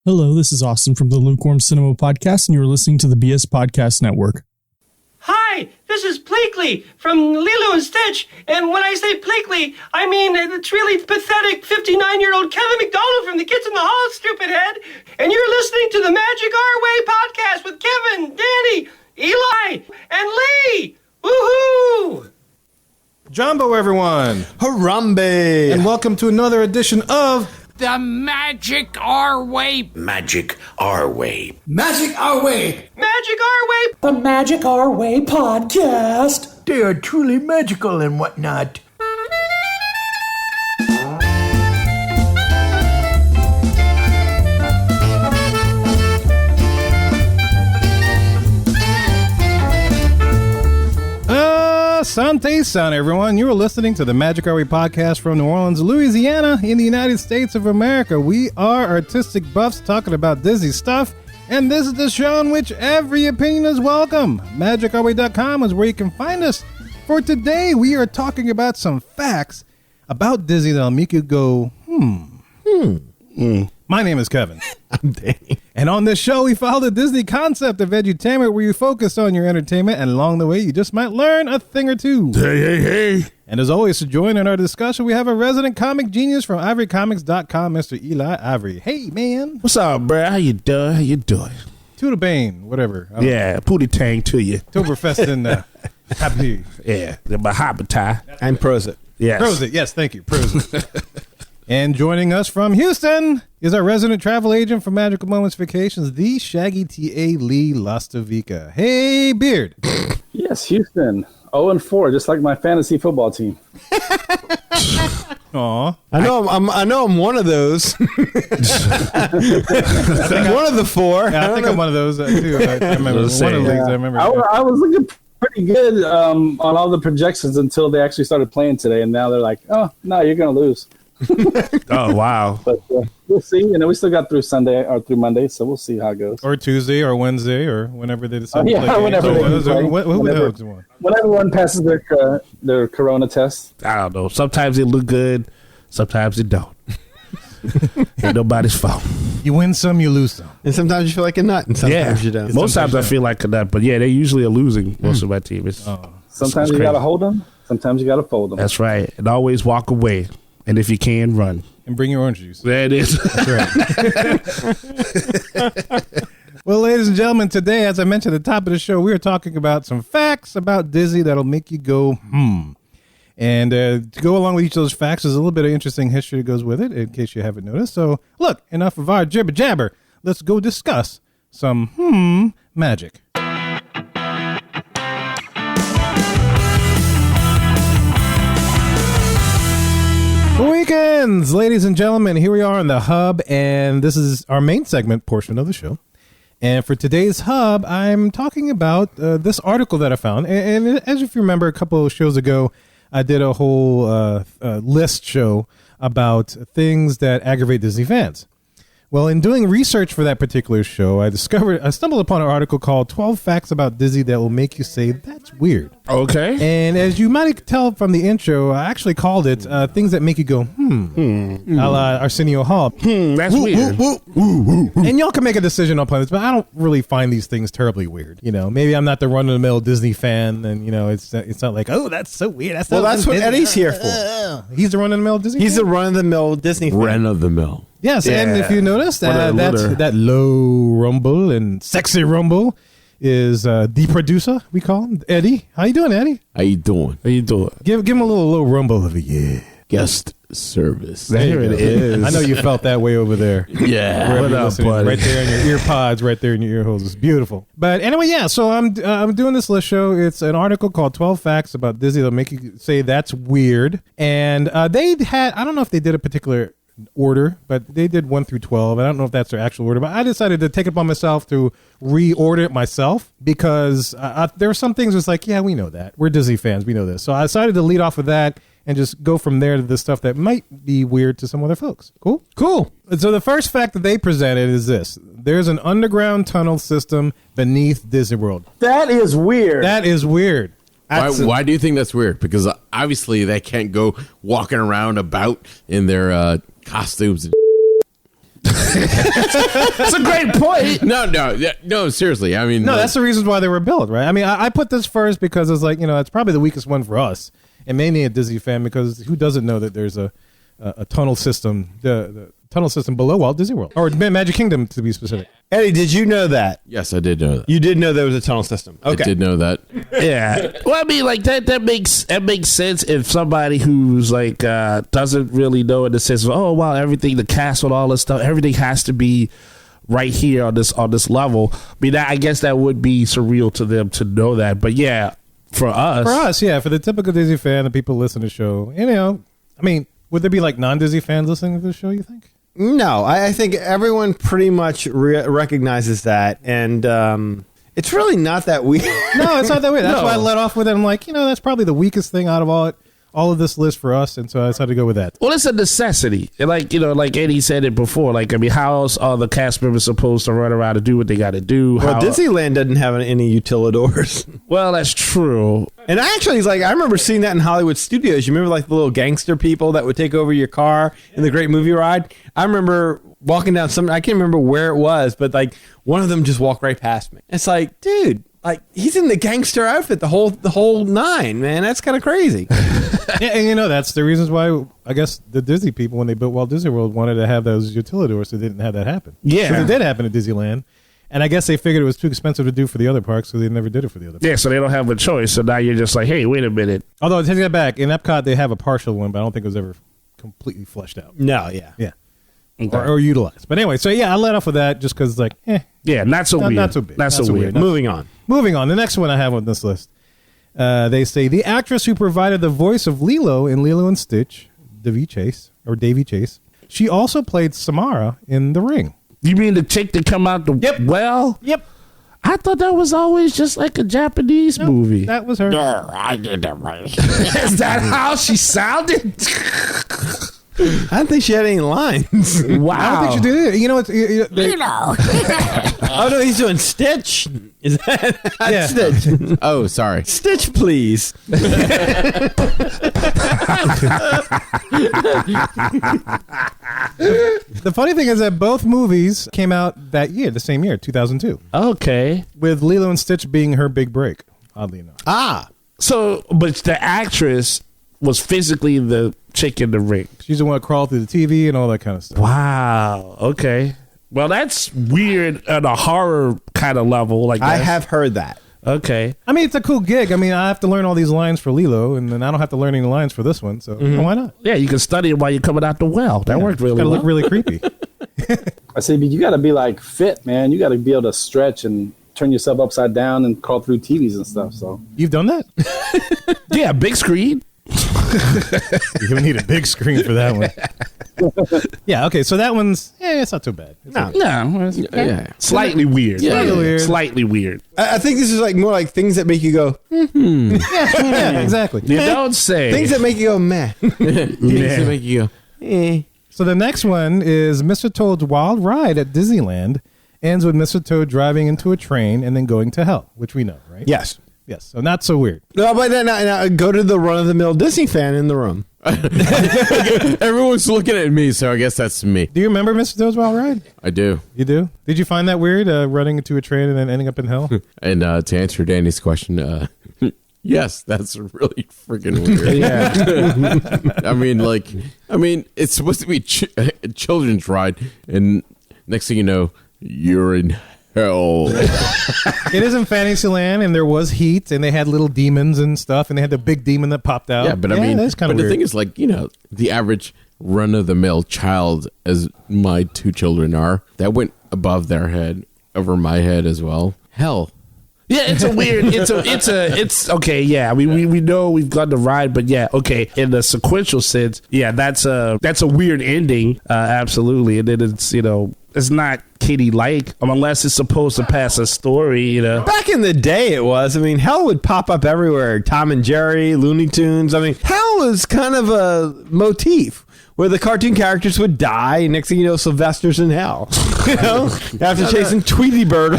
Hello, this is Austin from the Lukewarm Cinema Podcast, and you're listening to the BS Podcast Network. Hi, this is Pleakley from Lilo and Stitch, and when I say Pleakley, I mean it's really pathetic 59-year-old Kevin McDonald from the Kids in the Hall, stupid head, and you're listening to the Magic Our Way Podcast with Kevin, Danny, Eli, and Lee! Woohoo! Jumbo, everyone! Harambe! And welcome to another edition of The Magic Our Way. Magic Our Way. Magic Our Way! Magic Our Way! The Magic Our Way Podcast. They are truly magical and whatnot. Asante San, everyone. You are listening to the Magic Our Way Podcast from New Orleans, Louisiana, in the United States of America. We are artistic buffs talking about Disney stuff, and this is the show in which every opinion is welcome. MagicOurWay.com is where you can find us. For today, we are talking about some facts about Disney that'll make you go, My name is Kevin. I'm Danny. And on this show, we follow the Disney concept of edutainment where you focus on your entertainment, and along the way, you just might learn a thing or two. Hey. And as always, to join in our discussion, we have a resident comic genius from ivorycomics.com, Mr. Eli Ivory. Hey, man. What's up, bro? How you doing? To the Bane, whatever. Yeah, pootie tang to you. Toberfest and happy. Yeah, my habitat. I'm Prosit. Yes. Prosit, yes, thank you. Prosit. And joining us from Houston is our resident travel agent for Magical Moments Vacations, the Shaggy T.A. Lee Lastavica. Hey, Beard. Yes, Houston. 0-4, just like my fantasy football team. Aw. I know I'm one of those. I'm one of the four. Yeah, I think I'm one of those too. I remember one of the leagues. I remember. I was looking pretty good on all the projections until they actually started playing today, and now they're like, "Oh no, you're gonna lose." Oh, wow. But we'll see. We still got through Sunday or through Monday, so we'll see how it goes. Or Tuesday or Wednesday or whenever they decide to play. Whenever Whenever one passes their corona test. I don't know. Sometimes it look good. Sometimes it don't. Ain't nobody's fault. You win some, you lose some. And sometimes you feel like a nut, and sometimes you don't. Most times I feel like a nut, but yeah, they usually are losing most of my team. Sometimes you got to hold them. Sometimes you got to fold them. That's right. And always walk away. And if you can, run. And bring your orange juice. There it is. That's right. Well, ladies and gentlemen, today, as I mentioned at the top of the show, we are talking about some facts about Disney that'll make you go, And to go along with each of those facts, there's a little bit of interesting history that goes with it, in case you haven't noticed. So, look, enough of our jibber jabber. Let's go discuss some magic. Weekends, ladies and gentlemen, here we are on the hub, and this is our main segment portion of the show. And for today's hub, I'm talking about this article that I found. And as if you remember, a couple of shows ago, I did a whole list show about things that aggravate Disney fans. Well, in doing research for that particular show, I stumbled upon an article called 12 Facts About Disney That Will Make You Say, That's Weird. Okay. And as you might tell from the intro, I actually called it Things That Make You Go, a la Arsenio Hall. That's weird. And y'all can make a decision upon this, but I don't really find these things terribly weird. You know, maybe I'm not the run-of-the-mill Disney fan, and, you know, it's not like, oh, that's so weird. That's what Disney. Eddie's here for. He's the run-of-the-mill Disney He's fan? the run-of-the-mill Disney fan. Run-of-the-mill. Yes, Yeah. and if you notice that low rumble and sexy rumble is the producer, we call him, Eddie. How you doing, Eddie? How you doing? Give him a little rumble of a Guest service. There it is. I know you felt that way over there. Yeah. Wherever What you're up, listening, buddy? right there in your ear pods, right there in your ear holes. It's beautiful. But anyway, yeah. So I'm doing this list show. It's an article called 12 Facts About Disney That'll Make You Say That's Weird. And they had, I don't know if they did a particular order, but they did 1 through 12. I don't know if that's their actual order, but I decided to take it upon myself to reorder it myself because there were some things that's like, yeah, we know that. We're Disney fans. We know this. So I decided to lead off with that and just go from there to the stuff that might be weird to some other folks. Cool? Cool. So the first fact that they presented is this. There's an underground tunnel system beneath Disney World. That is weird. That is weird. Why do you think that's weird? Because obviously they can't go walking around about in their costumes. It's a great point. No, seriously. I mean, No, that's the reasons why they were built, right? I mean, I put this first because it's like, it's probably the weakest one for us, and mainly a Disney fan, because who doesn't know that there's a tunnel system, the tunnel system below Walt Disney World, or Magic Kingdom to be specific. Eddie, did you know that? Yes, I did know that. You did know there was a tunnel system. Okay. I did know that. Yeah. Well, I mean, like that makes sense if somebody who's like doesn't really know in the sense of, oh wow, everything, the castle, all this stuff, everything has to be right here on this level. I mean, I guess that would be surreal to them to know that. But yeah, for us, yeah, for the typical Disney fan, the people listen to the show, I mean, would there be like non-Disney fans listening to the show, you think? No, I think everyone pretty much recognizes that, and it's really not that weird. No, it's not that weird. That's why I let off with it. I'm like, that's probably the weakest thing out of all of this list for us, and so I decided to go with that. Well, it's a necessity. Like, like Eddie said it before. Like, I mean, how else are the cast members supposed to run around and do what they got to do? Well, Disneyland doesn't have any utilidors. Well, that's true. And I remember seeing that in Hollywood studios. You remember like the little gangster people that would take over your car in the Great Movie Ride? I remember walking down I can't remember where it was, but like one of them just walked right past me. It's like, dude, like he's in the gangster outfit the whole nine, man. That's kind of crazy. Yeah, and that's the reasons why I guess the Disney people, when they built Walt Disney World, wanted to have those utilidors, so they didn't have that happen. Yeah. Because it did happen at Disneyland. And I guess they figured it was too expensive to do for the other parks, so they never did it for the other parks. Yeah, so they don't have a choice. So now you're just like, hey, wait a minute. Although, take that back. In Epcot, they have a partial one, but I don't think it was ever completely fleshed out. No, yeah. Yeah. Okay. Or utilized. But anyway, so yeah, I let off with that just because, like, Yeah, not so weird. Not so big. Not so weird. Moving on. The next one I have on this list. They say the actress who provided the voice of Lilo in Lilo and Stitch, Davy Chase, she also played Samara in The Ring. You mean the chick that come out the well? Yep. I thought that was always just like a Japanese movie. That was her. No, I did that right. Is that how she sounded? I don't think she had any lines. Wow. I don't think she did. Oh no, he's doing Stitch. Is that Stitch? Oh, sorry. Stitch, please. The funny thing is that both movies came out that year, the same year, 2002. Okay. With Lilo and Stitch being her big break, oddly enough. So, but the actress was physically the chick in The Ring. She's the one that crawled through the TV and all that kind of stuff. Wow. Okay. Well, that's weird on a horror kind of level. Like I have heard that. Okay. I mean, it's a cool gig. I mean, I have to learn all these lines for Lilo, and then I don't have to learn any lines for this one, so why not? Yeah, you can study it while you're coming out the well. That worked really well. Look really creepy. I say, but you got to be like fit, man. You got to be able to stretch and turn yourself upside down and crawl through TVs and stuff. So You've done that? Yeah, big screen. You need a big screen for that one. Yeah, okay, so that one's, it's not too bad. No. Slightly weird. Slightly weird. I think this is like more like things that make you go, Yeah, exactly. You don't say. things that make you go, meh. Things that make you go. So the next one is Mr. Toad's Wild Ride at Disneyland ends with Mr. Toad driving into a train and then going to hell, which we know, right? Yes. Yes, so not so weird. No, but then go to the run-of-the-mill Disney fan in the room. Everyone's looking at me, so I guess that's me. Do you remember Mr. Toad's Wild Ride? I do. You do? Did you find that weird, running into a train and then ending up in hell? And to answer Danny's question, yes, that's really freaking weird. Yeah. I mean, it's supposed to be a children's ride, and next thing you know, you're in hell. It is in Fantasyland, and there was heat, and they had little demons and stuff, and they had the big demon that popped out. Yeah, but I mean, that's kind of the weird. thing is, like, the average run-of-the-mill child, as my two children are, that went above their head, over my head as well. Hell. Yeah, it's a weird. It's okay. Yeah, I mean, we know we've gone the ride, but yeah, okay. In the sequential sense, yeah, that's a weird ending. Absolutely, and then it's not kiddie-like unless it's supposed to pass a story. Back in the day, it was. I mean, hell would pop up everywhere. Tom and Jerry, Looney Tunes. I mean, hell was kind of a motif where the cartoon characters would die, and next thing you know, Sylvester's in hell. After chasing Tweety Bird.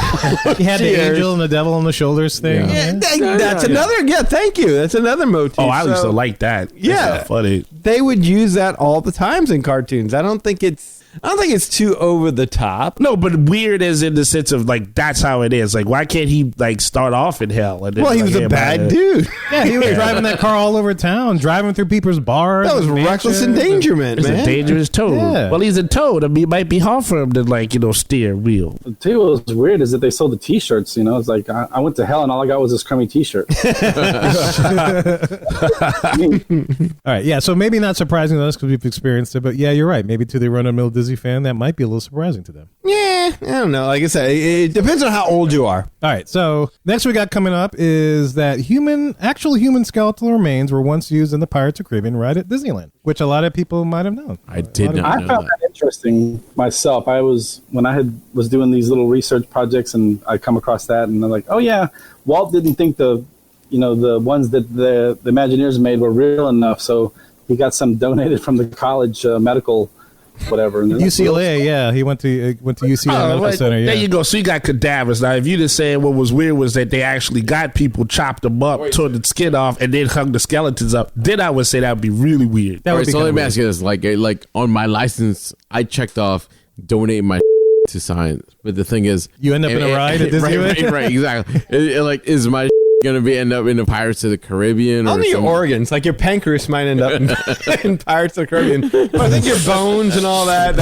He had the angel and the devil on the shoulders thing. Yeah, that's another. Yeah, thank you. That's another motif. Oh, I used to like that. Yeah, funny. They would use that all the times in cartoons. I don't think it's I don't think it's too over the top. No, but weird as in the sense of like that's how it is. Like, why can't he like start off in hell? And then, Well, he was a bad dude. Yeah, he was driving that car all over town, driving through people's bars. That was reckless endangerment, He's man. a dangerous toad. Yeah. Well, he's a toad. I mean, it might be hard for him to like steer wheel. The too what was weird is that they sold the T-shirts. You know, it's like I went to hell and all I got was this crummy T-shirt. All right, yeah, so maybe not surprising to us because we've experienced it, but yeah, you're right. Maybe to the run-of-the-mill Disney fan, that might be a little surprising to them. Yeah, I don't know. Like I said, it depends on how old you are. All right, so next we got coming up is that actual human skeletal remains were once used in the Pirates of the Caribbean ride at Disneyland, which a lot of people might have known. I did not I know found that. that interesting myself. When I was doing these little research projects, and I come across that, and I'm like, oh yeah, Walt didn't think the ones that the Imagineers made were real enough, so he got some donated from the college medical whatever. And UCLA, yeah, he went to UCLA Medical Well, Center. Yeah. There you go. So you got cadavers. Now, if you just saying what was weird was that they actually got people, chopped them up, tore the skin off, and then hung the skeletons up, then I would say that would be really weird. That All would right, be so kinda let me weird. ask you this: like on my license, I checked off donate my to science, but the thing is, You end up in a ride at Disneyland? right, exactly. Like, is my gonna end up in the Pirates of the Caribbean or Only your some- organs, like your pancreas, might end up in Pirates of the Caribbean. But I think your bones and all that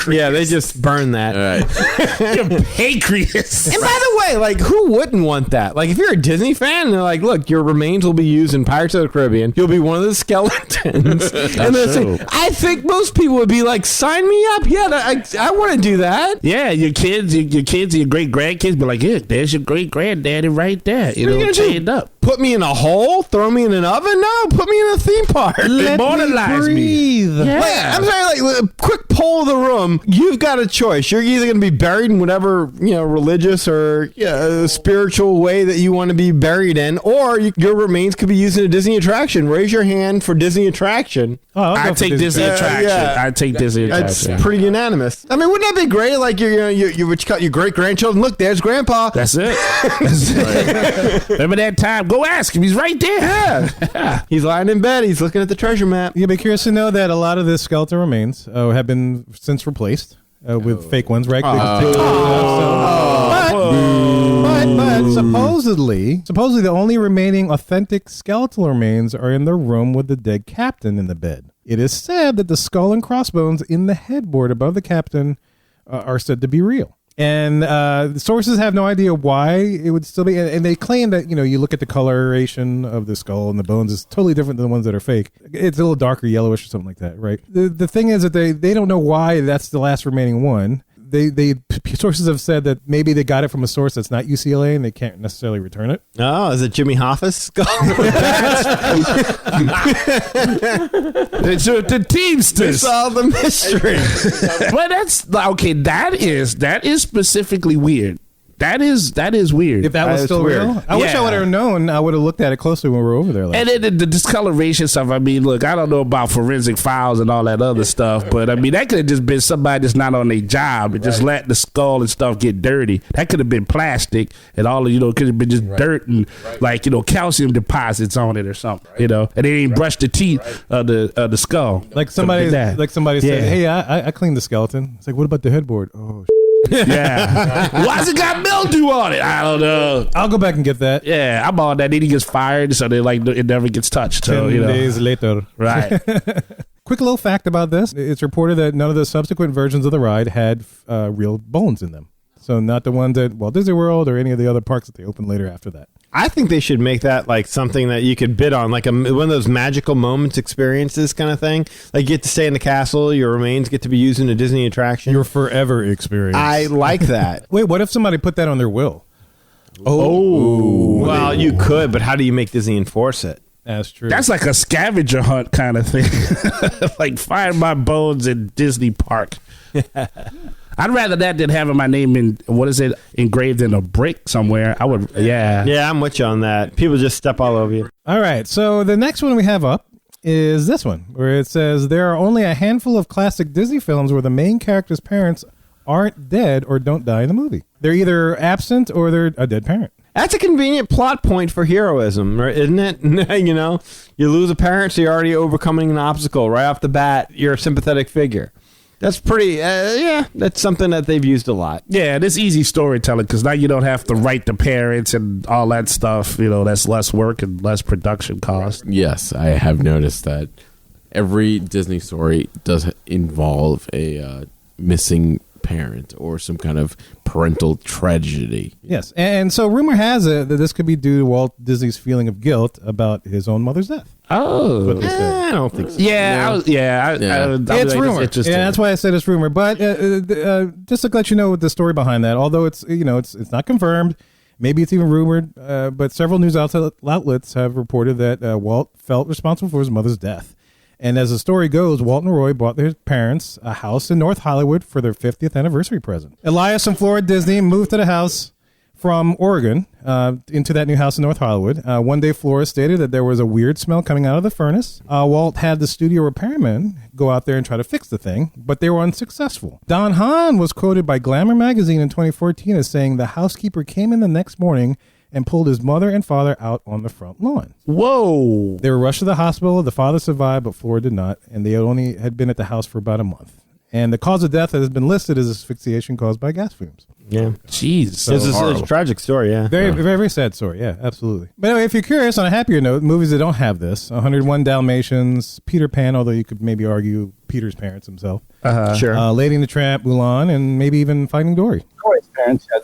yeah, they just burn that. All right. Your pancreas. And by the way, like, who wouldn't want that? Like, if you're a Disney fan, and they're like, look, your remains will be used in Pirates of the Caribbean. You'll be one of the skeletons. And they'll say, I think most people would be like, sign me up. Yeah, I want to do that. Yeah, your kids, and your great grandkids be like, yeah, there's your great granddaddy right there. You What are you know, gonna do? chained up. Put me in a hole? Throw me in an oven? No, put me in a theme park. Immortalize me. breathe. Yeah. Like, I'm sorry, like, a quick poll of the room. You've got a choice. You're either going to be buried in whatever, religious or spiritual way that you want to be buried in, or your remains could be used in a Disney attraction. Raise your hand for Disney attraction. Oh, I'll I go for take Disney attraction. yeah. I take Disney That's attraction. pretty unanimous. I mean, wouldn't that be great? Like, you got your great grandchildren. Look, there's Grandpa. That's it. That's it. Remember that time? Go ask him. He's right there. Yeah. He's lying in bed. He's looking at the treasure map. You'll be curious to know that a lot of the skeletal remains have been since replaced with fake ones, right? But supposedly the only remaining authentic skeletal remains are in the room with the dead captain in the bed. It is said that the skull and crossbones in the headboard above the captain are said to be real. And the sources have no idea why it would still be. And they claim that, you look at the coloration of the skull and the bones is totally different than the ones that are fake. It's a little darker yellowish or something like that, right? The thing is that they don't know why that's the last remaining one. Sources have said that maybe they got it from a source that's not UCLA and they can't necessarily return it. Oh, is it Jimmy Hoffa's skull? It's the Teamsters. Solve the mystery. But that's okay. That is specifically weird. That is weird. If that was It's still weird. real, I wish I would have known. I would have looked at it closely when we were over there. And then the discoloration stuff. I mean, look, I don't know about forensic files and all that other stuff, but I mean, that could have just been somebody that's not on their job and just let the skull and stuff get dirty. That could have been plastic and all of, could have been just dirt and like, calcium deposits on it or something, and they didn't brush the teeth of the skull. like somebody said, Yeah. "Hey, I cleaned the skeleton." It's like, what about the headboard? Oh, Yeah. Why's it got mildew on it? I don't know. I'll go back and get that. Yeah, I'm on that. Then he gets fired, so they like it never gets touched. So 10 days later. right. Quick little fact about this. It's reported that none of the subsequent versions of the ride had real bones in them. So not the ones at Walt Disney World or any of the other parks that they opened later after that. I think they should make that like something that you could bid on, like one of those magical moments experiences kind of thing. Like you get to stay in the castle, your remains get to be used in a Disney attraction. Your forever experience. I like that. Wait, what if somebody put that on their will? Well, you could, but how do you make Disney enforce it? That's true. That's like a scavenger hunt kind of thing. Like find my bones in Disney Park. I'd rather that than having my name engraved in a brick somewhere. I would, yeah. Yeah, I'm with you on that. People just step all over you. All right. So the next one we have up is this one, where it says there are only a handful of classic Disney films where the main character's parents aren't dead or don't die in the movie. They're either absent or they're a dead parent. That's a convenient plot point for heroism, right? Isn't it? You lose a parent, so you're already overcoming an obstacle right off the bat. You're a sympathetic figure. That's pretty, that's something that they've used a lot. Yeah, and it's easy storytelling because now you don't have to write the parents and all that stuff. That's less work and less production cost. Yes, I have noticed that every Disney story does involve a missing parent or some kind of parental tragedy. Yes, and so rumor has it that this could be due to Walt Disney's feeling of guilt about his own mother's death. Oh, I don't think so. It's rumor. Yeah, that's why I said it's rumor. But just to let you know the story behind that, although it's not confirmed, maybe it's even rumored, but several news outlets have reported that Walt felt responsible for his mother's death. And as the story goes, Walt and Roy bought their parents a house in North Hollywood for their 50th anniversary present. Elias and Flora Disney moved to the house from Oregon into that new house in North Hollywood. One day, Flora stated that there was a weird smell coming out of the furnace. Walt had the studio repairman go out there and try to fix the thing, but they were unsuccessful. Don Hahn was quoted by Glamour magazine in 2014 as saying the housekeeper came in the next morning and pulled his mother and father out on the front lawn. Whoa. They were rushed to the hospital. The father survived, but Flora did not, and they only had been at the house for about a month. And the cause of death has been listed as asphyxiation caused by gas fumes. Yeah. Jeez. So it's a tragic story, yeah. Very, very, very sad story. Yeah, absolutely. But anyway, if you're curious, on a happier note, movies that don't have this, 101 Dalmatians, Peter Pan, although you could maybe argue Peter's parents himself. Sure. Lady and the Tramp, Mulan, and maybe even Finding Dory.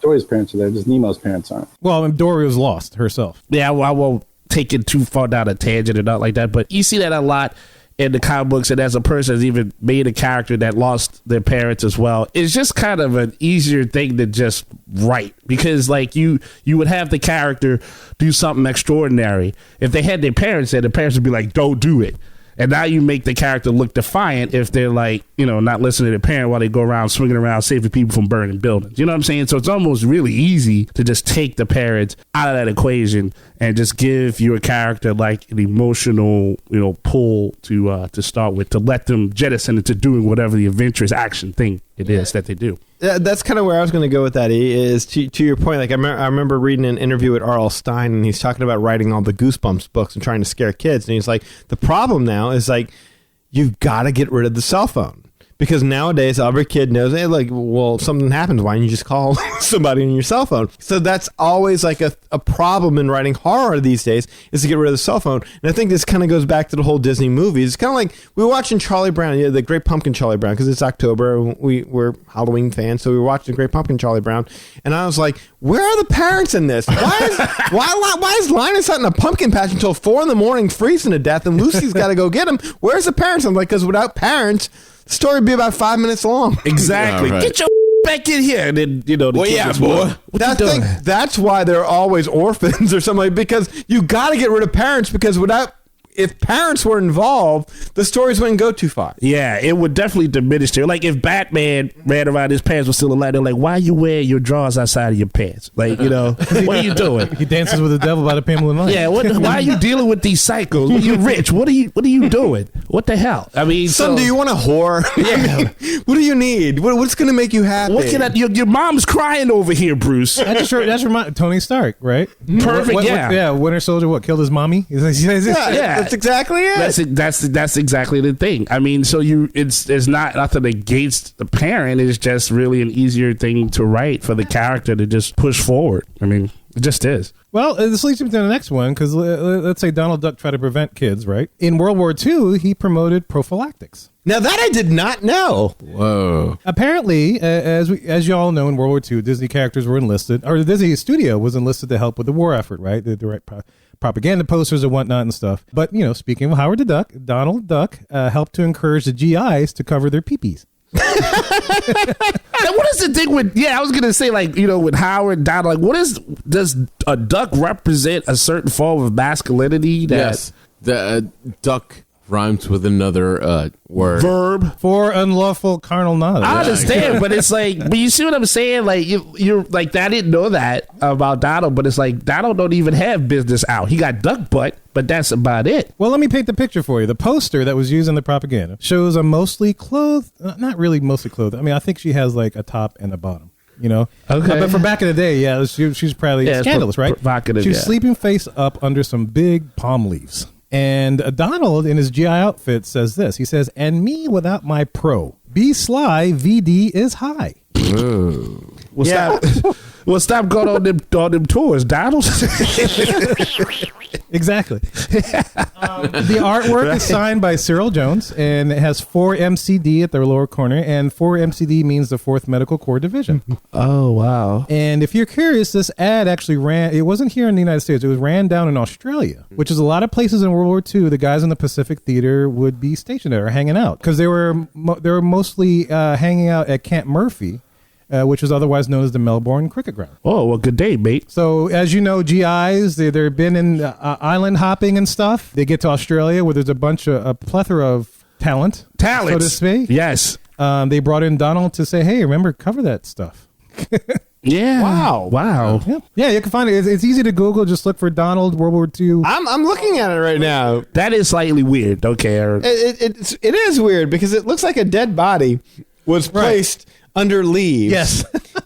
Dory's parents are there. Just Nemo's parents aren't. Well, Dory was lost herself. Yeah, I won't take it too far down a tangent or not like that, but you see that a lot in the comic books, and as a person has even made a character that lost their parents as well. It's just kind of an easier thing to just write, because like you would have the character do something extraordinary. If they had their parents there, the parents would be like, don't do it. And now you make the character look defiant if they're like, not listening to their parent while they go around swinging around saving people from burning buildings. You know what I'm saying? So it's almost really easy to just take the parents out of that equation and just give your character like an emotional, pull to start with, to let them jettison into doing whatever the adventurous action thing it is that they do. That's kind of where I was going to go with that, is to your point. Like I remember reading an interview with R.L. Stine, and he's talking about writing all the Goosebumps books and trying to scare kids. And he's like, the problem now is like, you've got to get rid of the cell phone. Because nowadays, every kid knows, hey, like, well, something happens. Why don't you just call somebody on your cell phone? So that's always like a problem in writing horror these days, is to get rid of the cell phone. And I think this kind of goes back to the whole Disney movies. It's kind of like we were watching Charlie Brown, the Great Pumpkin Charlie Brown, because it's October. We're Halloween fans, so we were watching Great Pumpkin Charlie Brown. And I was like, where are the parents in this? Why is Linus out in a pumpkin patch until 4 a.m, freezing to death, and Lucy's got to go get him? Where's the parents? I'm like, because without parents, the story would be about 5 minutes long. Exactly. Yeah, right. Get your back in here. And then, the well, yeah, boy. That's why they're always orphans or something, because you got to get rid of parents, because if parents were involved, the stories wouldn't go too far. Yeah, it would definitely diminish there. Like if Batman ran around, his pants were still alive, they're like, why are you wearing your drawers outside of your pants? Like, what are you doing? He dances with the devil by the Pamela Knight. Yeah, why are you dealing with these cycles? Well, you're rich. What are you doing? What the hell? I mean, son, do you want a whore? Yeah. What do you need? What's going to make you happy? What can your mom's crying over here, Bruce? That's Tony Stark, right? Perfect. Yeah, Winter Soldier. Killed his mommy. Yeah. That's exactly it. That's exactly the thing. I mean, so it's not nothing against the parent. It's just really an easier thing to write for the character to just push forward. I mean, it just is. Well, this leads me to the next one, because let's say Donald Duck tried to prevent kids, right? In World War II, he promoted prophylactics. Now that I did not know. Whoa. Apparently, as you all know, in World War II, Disney characters were enlisted, or the Disney studio was enlisted to help with the war effort, right? The direct propaganda posters and whatnot and stuff. But, speaking of Howard the Duck, Donald Duck helped to encourage the GIs to cover their peepees. What is the thing with? Yeah, I was gonna say, like, with Howard, Donald, like, does a duck represent a certain form of masculinity? Yes, the duck rhymes with another word. Verb. For unlawful carnal knowledge. I understand, but it's like, but you see what I'm saying? Like, you're like, I didn't know that about Donald, but it's like, Donald don't even have business out. He got duck butt, but that's about it. Well, let me paint the picture for you. The poster that was used in the propaganda shows a mostly clothed, not really mostly clothed. I mean, I think she has like a top and a bottom. Okay. But for back in the day, yeah, she's probably scandalous, right? Provocative. She's sleeping face up under some big palm leaves. And Donald, in his GI outfit, says this. He says, "And me without my pro. Be sly, VD is high. Well, stop going on them tours, Donald. Exactly. The artwork is signed by Cyril Jones, and it has 4 MCD at the lower corner, and 4 MCD means the 4th Medical Corps Division. Oh, wow. And if you're curious, this ad actually it wasn't here in the United States, it was ran down in Australia, which is a lot of places in World War II the guys in the Pacific Theater would be stationed there or hanging out, because they were mostly hanging out at Camp Murphy, which was otherwise known as the Melbourne Cricket Ground. Oh, well, good day, mate. So, as you know, GIs, they've been in island hopping and stuff. They get to Australia where there's a plethora of talent, so to speak. Yes. They brought in Donald to say, hey, remember, cover that stuff. Yeah. Wow. Yeah, you can find it. It's easy to Google. Just look for Donald, World War II. I'm looking at it right now. That is slightly weird. Okay, Aaron. It is weird because it looks like a dead body was placed under leaves. Yes.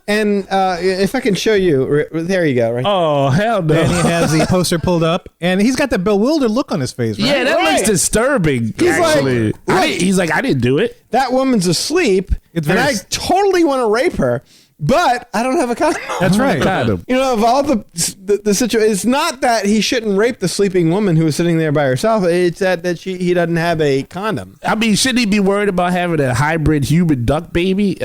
And if I can show you, there you go. Right. Oh, hell no. And he has the poster pulled up, and he's got the bewildered look on his face, right? Yeah, that looks disturbing, actually. He's like, I didn't do it. That woman's asleep, I totally want to rape her. But I don't have a condom. That's right. You know, of all the situation, it's not that he shouldn't rape the sleeping woman who was sitting there by herself. It's that he doesn't have a condom. I mean, shouldn't he be worried about having a hybrid human duck baby?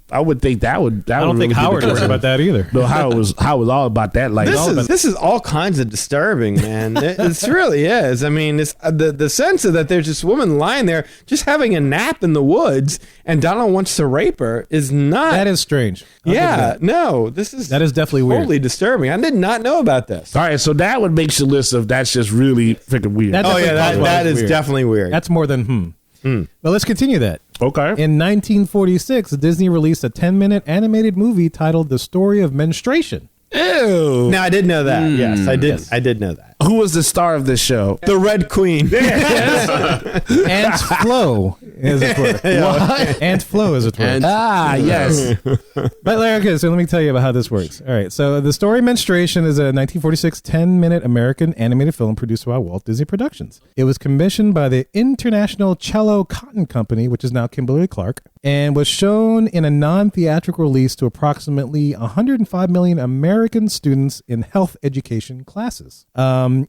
I would think that would. I don't think Howard worried about that either. No, Howard was all about that. Like this is all kinds of disturbing, man. It really is. I mean, it's the sense of that there's this woman lying there just having a nap in the woods, and Donald wants to rape her is not. That is strange. That is definitely weird. Totally disturbing. I did not know about this. All right, so that would make your list of that's just really freaking weird. That is definitely weird. That's more than Well, let's continue that. Okay. In 1946, Disney released a 10-minute animated movie titled The Story of Menstruation. Ew. Now, I did know that. Yes, I did. Yes. I did know that. Who was the star of this show? The Red Queen. Aunt Flo, as it were. What? Aunt Flo, as it were. Yes. But okay, so let me tell you about how this works. All right, so the story Menstruation is a 1946 10-minute American animated film produced by Walt Disney Productions. It was commissioned by the International Cello Cotton Company, which is now Kimberly-Clark, and was shown in a non-theatrical release to approximately 105 million American students in health education classes.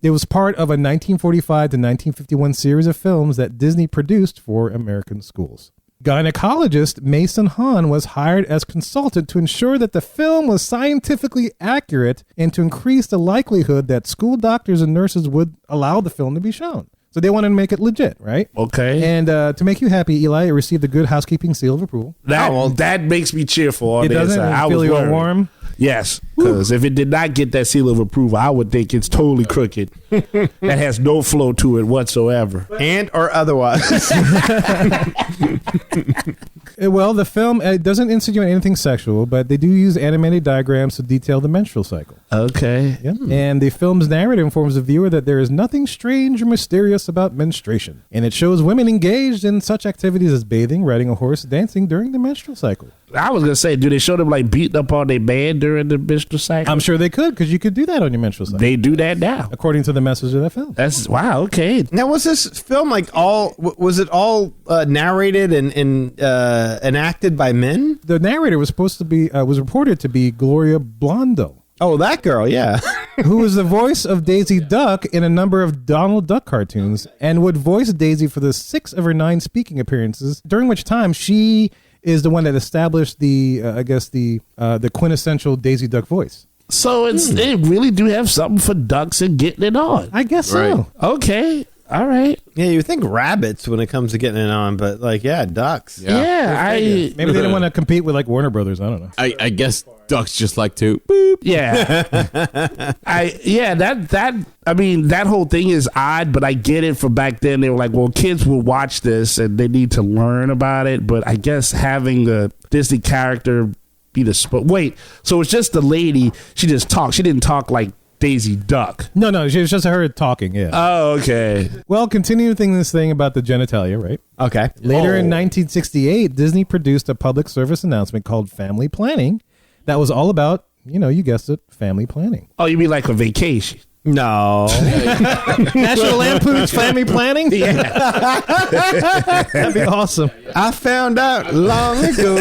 It was part of a 1945 to 1951 series of films that Disney produced for American schools. Gynecologist Mason Hahn was hired as consultant to ensure that the film was scientifically accurate and to increase the likelihood that school doctors and nurses would allow the film to be shown. So they wanted to make it legit, right? Okay. And to make you happy, Eli, it received the Good Housekeeping seal of approval. That makes me cheerful on it the doesn't inside. feel you all warm? Yes, because if it did not get that seal of approval, I would think it's totally crooked. That has no flow to it whatsoever. And or otherwise. Well, the film doesn't insinuate anything sexual, but they do use animated diagrams to detail the menstrual cycle. Okay. Yeah. And the film's narrative informs the viewer that there is nothing strange or mysterious about menstruation. And it shows women engaged in such activities as bathing, riding a horse, dancing during the menstrual cycle. I was going to say, do they show them like beating up on their man during the menstrual cycle? I'm sure they could, because you could do that on your menstrual cycle. They do that now. According to the message of that film. That's wow, okay. Now, was this film was it all narrated and enacted by men? The narrator was supposed to be, was reported to be Gloria Blondo. Oh, that girl, yeah. Who was the voice of Daisy Duck in a number of Donald Duck cartoons and would voice Daisy for the 6 of her 9 speaking appearances, during which time she is the one that established the quintessential Daisy Duck voice. So they really do have something for ducks and getting it on. I guess so. Okay. All right. Yeah, you would think rabbits when it comes to getting it on, but ducks. Yeah. Maybe they didn't want to compete with like Warner Brothers. I don't know. I guess ducks just like to boop. Yeah. That whole thing is odd, but I get it. For back then, they were like, well, kids will watch this and they need to learn about it. But I guess having the Disney character be the wait, so it's just the lady. She just talked. She didn't talk like Daisy Duck. No, she was just her talking. Yeah. Oh, okay. Well, continuing this thing about the genitalia, right? Okay. Later in 1968, Disney produced a public service announcement called Family Planning that was all about, you guessed it, family planning. Oh, you mean like a vacation? No. National Lampoon's Family Planning? Yeah. That'd be awesome. I found out long ago.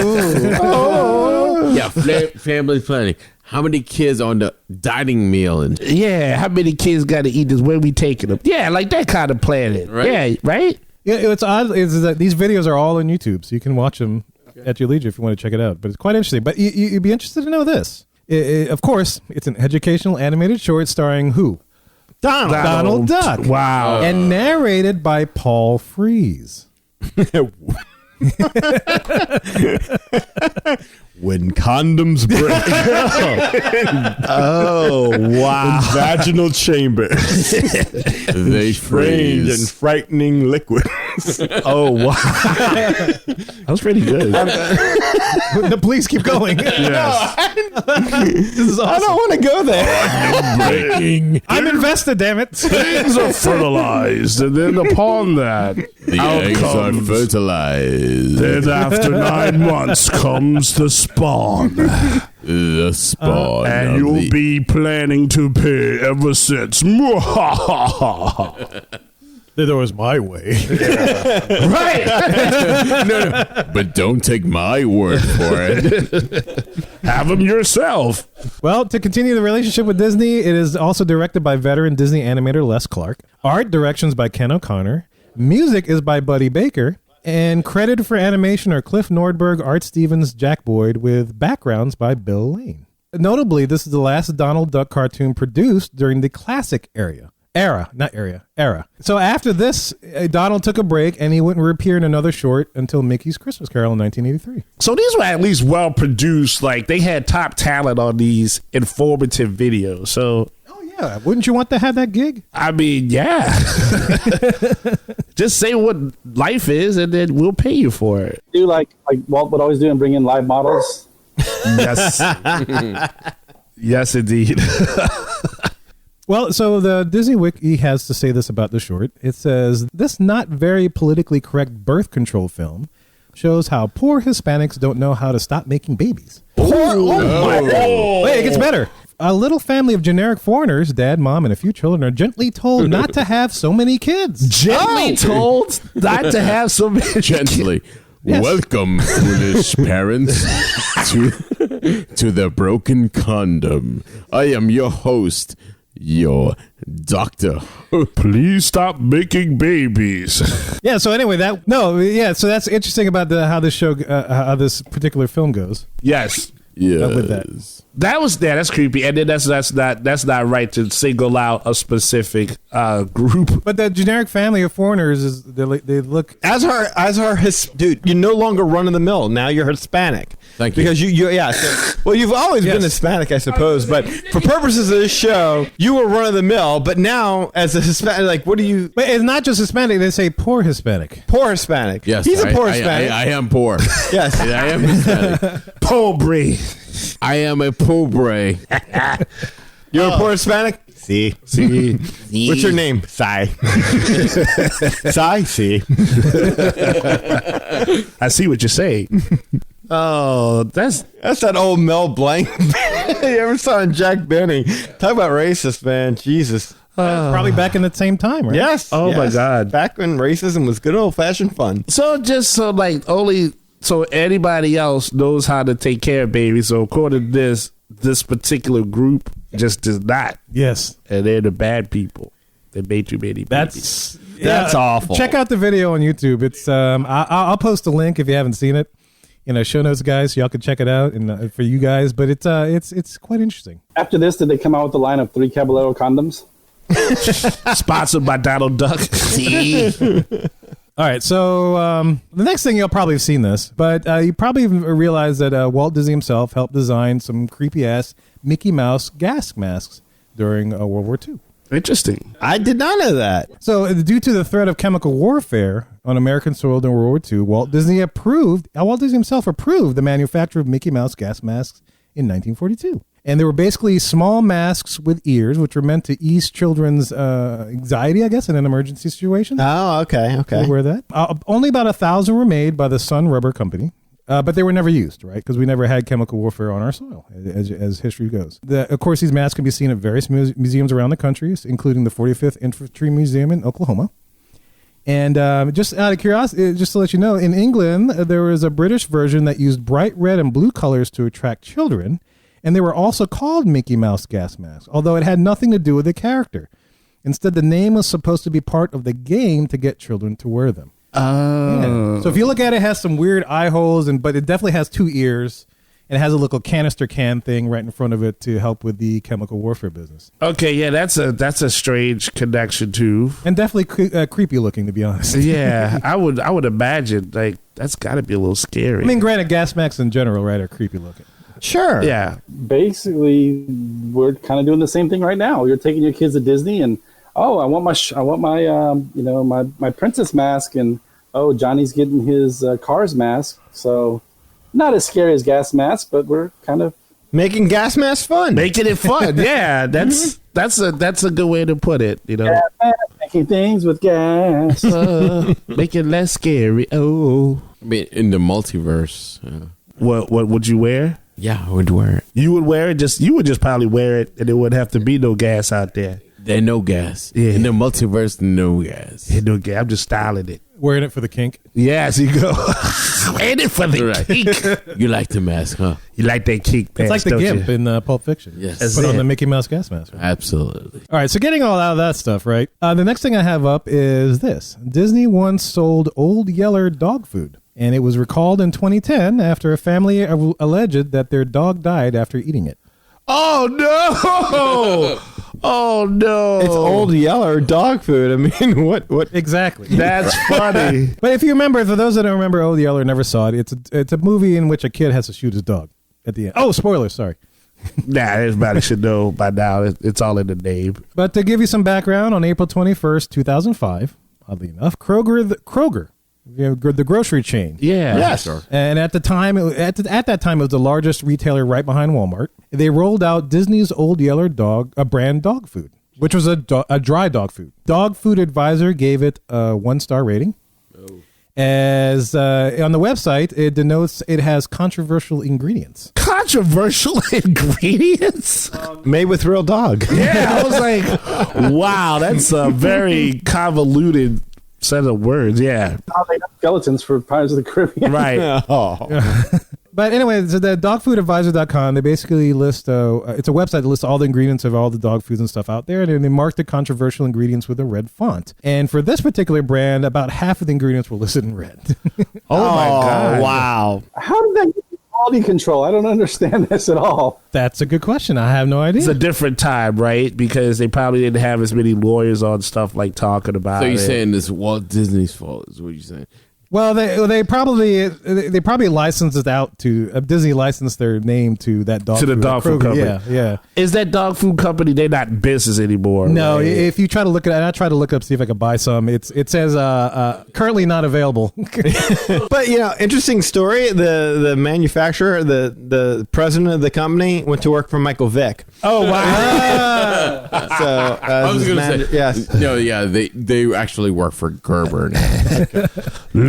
Oh. Yeah, family planning. How many kids on the dining meal? And Yeah, how many kids got to eat this? Where we taking them? Yeah, like that kind of planning. Right. Yeah, right? Yeah, it's odd is that these videos are all on YouTube, so you can watch them at your leisure if you want to check it out. But it's quite interesting. But you'd be interested to know this. Of course, it's an educational animated short starring who? Donald Duck. Wow. And narrated by Paul Frees. When condoms break. Oh, wow. In vaginal chambers. they Strange and freeze. frightening liquids. Oh, wow. That was pretty good. No, please keep going. This is awesome. I don't want to go there. Breaking. I'm invested, damn it. Things are fertilized, and then upon that, The eggs are fertilized. then after 9 months comes the spawn. The spawn. And of you'll the- be planning to pay ever since. There was my way. Right. no, but don't take my word for it. Have them yourself. Well, to continue the relationship with Disney, it is also directed by veteran Disney animator Les Clark. Art directions by Ken O'Connor. Music is by Buddy Baker. And credited for animation are Cliff Nordberg, Art Stevens, Jack Boyd, with backgrounds by Bill Lane. Notably, this is the last Donald Duck cartoon produced during the classic era. So after this, Donald took a break and he wouldn't reappear in another short until Mickey's Christmas Carol in 1983. So these were at least well produced. Like they had top talent on these informative videos. So Yeah, wouldn't you want to have that gig? I mean, yeah. Just say what life is, and then we'll pay you for it. Do like Walt would always do and bring in live models. Yes. Yes, indeed. Well, so the Disney Wiki has to say this about the short. It says, this not very politically correct birth control film shows how poor Hispanics don't know how to stop making babies. Wait, it gets better. A little family of generic foreigners, dad, mom, and a few children are gently told not to have so many kids. Gently told not to have so many. Gently. Yes. Welcome, foolish parents, to the broken condom. I am your host, your doctor. Please stop making babies. Yeah, so anyway, so that's interesting about how this show, how this particular film goes. Yes. Yes. With that. That's creepy, and then that's not right to single out a specific group. But the generic family of foreigners is they look As our dude, you're no longer run of the mill. Now you're Hispanic. Thank you. Because well, you've always been Hispanic, I suppose, but for purposes of this show, you were run of the mill. But now, as a Hispanic, like, what do you? But it's not just Hispanic; they say poor Hispanic. Poor Hispanic. Yes, he's a poor Hispanic. I am poor. Yes, I am Hispanic. Pobre. I am a pobre. You're a poor Hispanic. See. What's your name? Sai. Sai. See. I see what you're saying. Oh, that's that old Mel Blanc. You ever saw in Jack Benny? Talk about racist, man. Jesus. Probably back in the same time, right? Yes. Oh, my God. Back when racism was good old fashioned fun. so anybody else knows how to take care of babies. So according to this particular group just does not. Yes. And they're the bad people. They made too many babies. That's awful. Check out the video on YouTube. It's I'll post a link if you haven't seen it. Show notes, guys, so y'all can check it out and for you guys. But it's quite interesting. After this, did they come out with the line of 3 Caballero condoms? Sponsored by Donald Duck. All right, so the next thing, you'll probably have seen this, but you probably realize that Walt Disney himself helped design some creepy-ass Mickey Mouse gas masks during World War II. Interesting. I did not know that. So due to the threat of chemical warfare on American soil during World War II, Walt Disney himself approved the manufacture of Mickey Mouse gas masks in 1942. And they were basically small masks with ears, which were meant to ease children's anxiety, I guess, in an emergency situation. Oh, okay. You wear that. Only about 1,000 were made by the Sun Rubber Company. but they were never used, right? Because we never had chemical warfare on our soil, as history goes. Of course, these masks can be seen at various museums around the country, including the 45th Infantry Museum in Oklahoma. And just out of curiosity, just to let you know, in England, there was a British version that used bright red and blue colors to attract children, and they were also called Mickey Mouse gas masks, although it had nothing to do with the character. Instead, the name was supposed to be part of the game to get children to wear them. Oh. Yeah. So if you look at it, it has some weird eye holes, but it definitely has 2 ears. And it has a little canister can thing right in front of it to help with the chemical warfare business. Okay, yeah, that's a strange connection too, and definitely creepy looking, to be honest. Yeah, I would imagine like that's got to be a little scary. I mean, granted, gas masks in general, right, are creepy looking. Sure. Yeah. Basically, we're kind of doing the same thing right now. You're taking your kids to Disney, and I want my princess mask, and Johnny's getting his Cars mask, so. Not as scary as gas masks, but we're kind of making gas masks fun. Making it fun, yeah. That's a good way to put it. You know, making things with gas, make it less scary. Oh, I mean, in the multiverse, what would you wear? Yeah, I would wear it. You would wear it. You would just probably wear it, and there wouldn't have to be no gas out there. There's no gas. Yeah. In the multiverse, no gas. Yeah, no gas. I'm just styling it. Wearing it for the kink. Yes, you go. Wearing it for the kink. You like the mask, huh? You like that kink mask, it's like the Gimp in Pulp Fiction. Yes. Put on the Mickey Mouse gas mask. Right? Absolutely. All right, so getting all out of that stuff, right? The next thing I have up is this. Disney once sold Old Yeller dog food, and it was recalled in 2010 after a family alleged that their dog died after eating it. Oh, no. Oh, no. It's Old Yeller dog food. I mean, what? Exactly. That's funny. But if you remember, for those that don't remember Old Yeller, never saw it, it's a movie in which a kid has to shoot his dog at the end. Oh, spoilers, sorry. Nah, everybody should know by now. It's all in the name. But to give you some background, on April 21st, 2005, oddly enough, Kroger, the grocery chain. Yeah. Yes. And at the time, at that time, it was the largest retailer right behind Walmart. They rolled out Disney's Old Yeller brand dog food, which was a dry dog food. Dog Food Advisor gave it a 1-star rating. Oh. As on the website, it denotes it has controversial ingredients. Controversial ingredients? Made with real dog. Yeah, I was like, wow, that's a very convoluted set of words. Yeah. How they have skeletons for Pirates of the Caribbean. Right. But anyway, so the dogfoodadvisor.com, they basically list, it's a website that lists all the ingredients of all the dog foods and stuff out there, and they mark the controversial ingredients with a red font. And for this particular brand, about half of the ingredients were listed in red. Oh my God. Wow. How did that get quality control? I don't understand this at all. That's a good question. I have no idea. It's a different time, right? Because they probably didn't have as many lawyers on stuff like talking about So you're it. saying this Walt Disney's fault is what you're saying? Well, they probably licensed it out to Disney licensed their name to that dog To the food, dog food Kroger. company. Yeah. Is that dog food company? They're not in business anymore. No, right? if you try to look at it, I try to look up see if I could buy some. It says currently not available. But interesting story. The manufacturer, the president of the company, went to work for Michael Vick. Oh wow! So I was going to say, yes. No, yeah, they actually work for Gerber now.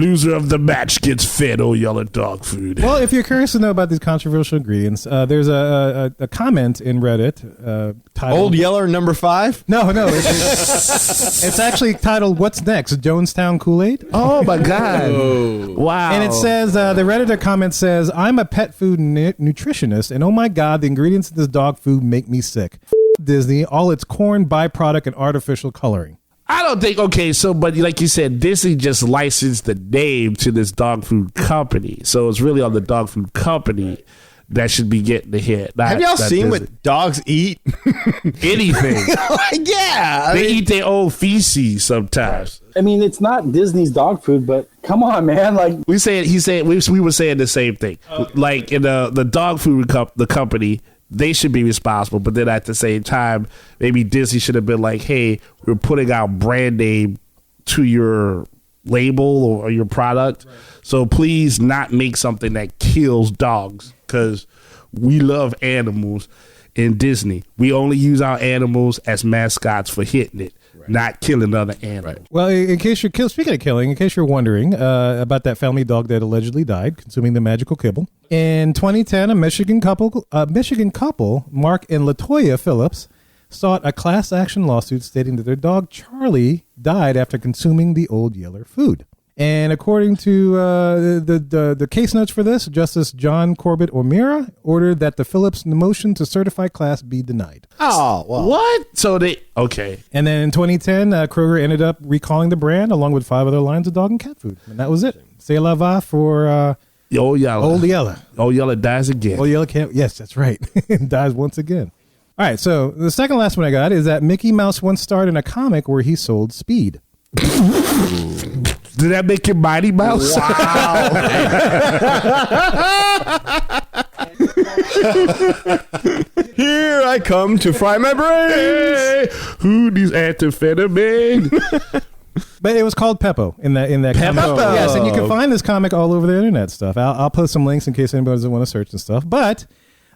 Loser of the match gets fed Old Yeller dog food. Well, if you're curious to know about these controversial ingredients, there's a comment in Reddit titled Old Yeller number 5. No, it's actually titled "What's Next? Jonestown Kool-Aid." Oh my God! Wow! And it says the Redditor comment says, "I'm a pet food nutritionist, and oh my God, the ingredients of this dog food make me sick. Disney, all its corn byproduct and artificial coloring." I don't think, okay, so, but like you said, Disney just licensed the name to this dog food company. So it's really on the dog food company that should be getting the hit. Have y'all seen what dogs eat? Anything. Yeah. They eat their own feces sometimes. I mean, it's not Disney's dog food, but come on, man. Like we were saying the same thing. Like in the dog food the company, they should be responsible, but then at the same time, maybe Disney should have been like, hey, we're putting our brand name to your label or your product. Right. So please not make something that kills dogs, because we love animals in Disney. We only use our animals as mascots for hitting it, not killing other animals. Well, in case you're speaking of killing, in case you're wondering about that family dog that allegedly died consuming the magical kibble, in 2010, a Michigan couple, Mark and Latoya Phillips, sought a class action lawsuit stating that their dog Charlie died after consuming the Old Yeller food. And according to the case notes for this, Justice John Corbett O'Meara ordered that the Phillips motion to certify class be denied. Oh, well. What? So okay. And then in 2010, Kroger ended up recalling the brand along with 5 other lines of dog and cat food. And that was it. C'est la va for Old Yeller. Old Yeller. Old Yeller dies again. Old Yeller can't. Yes, that's right. Dies once again. All right, so the second last one I got is that Mickey Mouse once starred in a comic where he sold speed. Did that make you Mighty Mouse? Wow. Here I come to fry my brains. Hey, who needs amphetamine? But it was called Peppo in that comic. Peppo. Yes, and you can find this comic all over the internet stuff. I'll post some links in case anybody doesn't want to search and stuff. But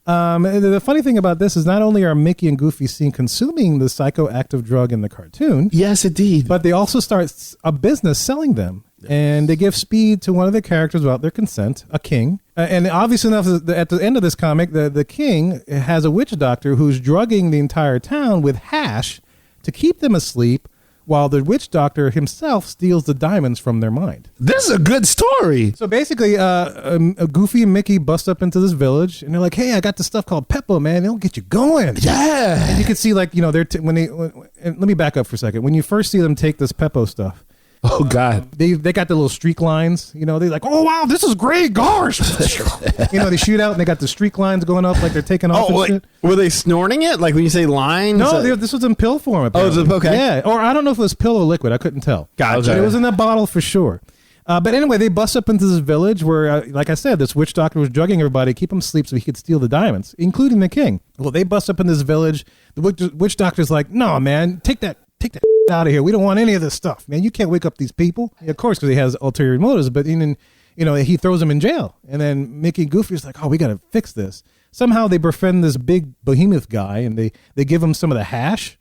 the funny thing about this is not only are Mickey and Goofy seen consuming the psychoactive drug in the cartoon, Yes, indeed. but they also start a business selling them. And they give speed to one of the characters without their consent, a king. And obviously enough, at the end of this comic, the king has a witch doctor who's drugging the entire town with hash to keep them asleep, while the witch doctor himself steals the diamonds from their mind. This is a good story. So basically, Goofy and Mickey bust up into this village, and they're like, "Hey, I got this stuff called Peppo, man. It'll get you going." Yeah. And you can see, like, they're and let me back up for a second. When you first see them take this Peppo stuff, Oh, God. they got the little streak lines. They're like, "Oh wow, this is great, gosh!" They shoot out and they got the streak lines going up like they're taking off. Oh, and shit. were they snorting it? Like when you say lines? No, this was in pill form. Apparently. Oh, is it? Okay. Yeah, or I don't know if it was pill or liquid. I couldn't tell. Gotcha. But it was in a bottle for sure. But anyway, they bust up into this village where, like I said, this witch doctor was drugging everybody, keep them asleep so he could steal the diamonds, including the king. Well, they bust up in this village. The witch doctor's like, "No, man, take that out of here. We don't want any of this stuff, man. You can't wake up these people." Of course, because he has ulterior motives. But then, he throws them in jail. And then Mickey and Goofy's like, "Oh, we got to fix this." Somehow they befriend this big behemoth guy, and they give him some of the hash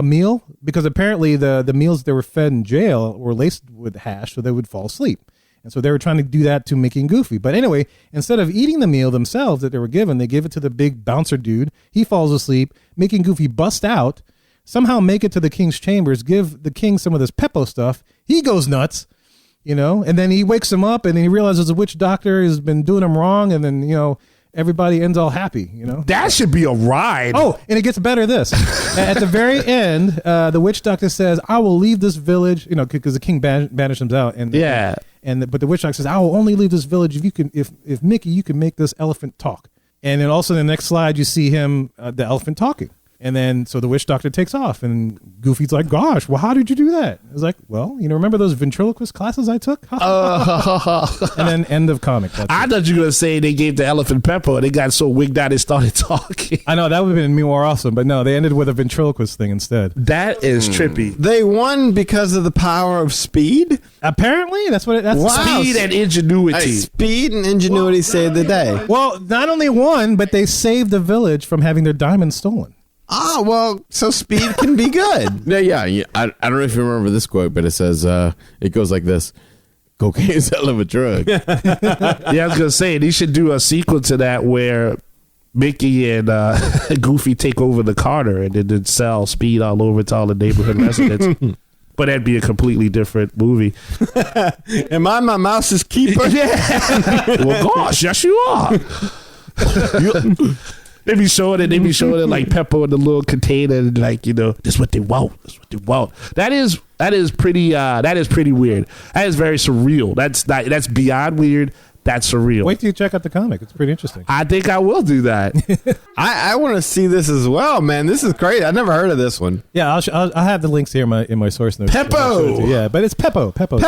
meal, because apparently the meals they were fed in jail were laced with hash so they would fall asleep. And so they were trying to do that to Mickey and Goofy. But anyway, instead of eating the meal themselves that they were given, they give it to the big bouncer dude. He falls asleep. Mickey and Goofy bust out, somehow make it to the king's chambers, give the king some of this Peppo stuff. He goes nuts, and then he wakes him up and he realizes the witch doctor has been doing him wrong. And then, everybody ends all happy, That should be a ride. Oh, and it gets better this. At the very end, the witch doctor says, "I will leave this village," because the king banished him out. And Yeah. But the witch doctor says, "I will only leave this village if Mickey, you can make this elephant talk." And then also in the next slide, you see him, the elephant talking. And then, so the witch doctor takes off, and Goofy's like, "Gosh, well, how did you do that?" I was like, "Well, remember those ventriloquist classes I took?" And then end of comic. That's I it. thought you were going to say they gave the elephant pepper and they got so wigged out they started talking. I know, that would have been more awesome, but no, they ended with a ventriloquist thing instead. That is trippy. They won because of the power of speed? Apparently, that's what that's. Wow. Speed and ingenuity. Speed and ingenuity saved the day. Well, not only won, but they saved the village from having their diamonds stolen. Ah, well, so speed can be good. Yeah. I don't know if you remember this quote, but it says, it goes like this: "Cocaine is a hell of a drug." Yeah, I was going to say, they should do a sequel to that where Mickey and Goofy take over the Carter and then sell speed all over to all the neighborhood residents. But that'd be a completely different movie. Am I my mouse's keeper? Yeah. Well, gosh, yes, you are. They be showing it like Peppo in the little container, and like, this is what they want. That's what they want. That is pretty weird. That is very surreal. That's beyond weird. That's surreal. Wait till you check out the comic. It's pretty interesting. I think I will do that. I want to see this as well, man. This is great. I've never heard of this one. Yeah, I'll have the links here in my source notes. Peppo! Yeah, but it's Peppo. Peppo.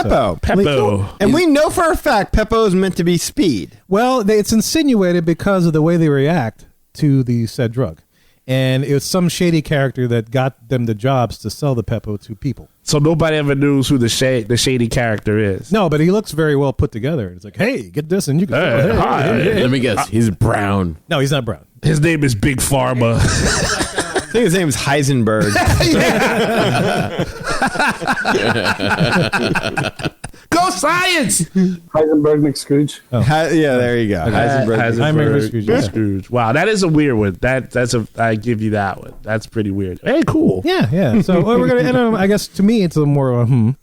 Peppo. And we know for a fact Peppo is meant to be speed. Well, it's insinuated because of the way they react to the said drug. And it was some shady character that got them the jobs to sell the Peppo to people. So nobody ever knows who the shady character is. No, but he looks very well put together. It's like, hey, get this and you can. Let me guess. He's brown. No, he's not brown. His name is Big Pharma. I think his name is Heisenberg. Go Science! Heisenberg McScrooge. Yeah, there you go. Heisenberg. Scrooge. Wow, that is a weird one. I give you that one. That's pretty weird. Hey, cool. Yeah. So we're gonna end on, I guess to me it's a more of a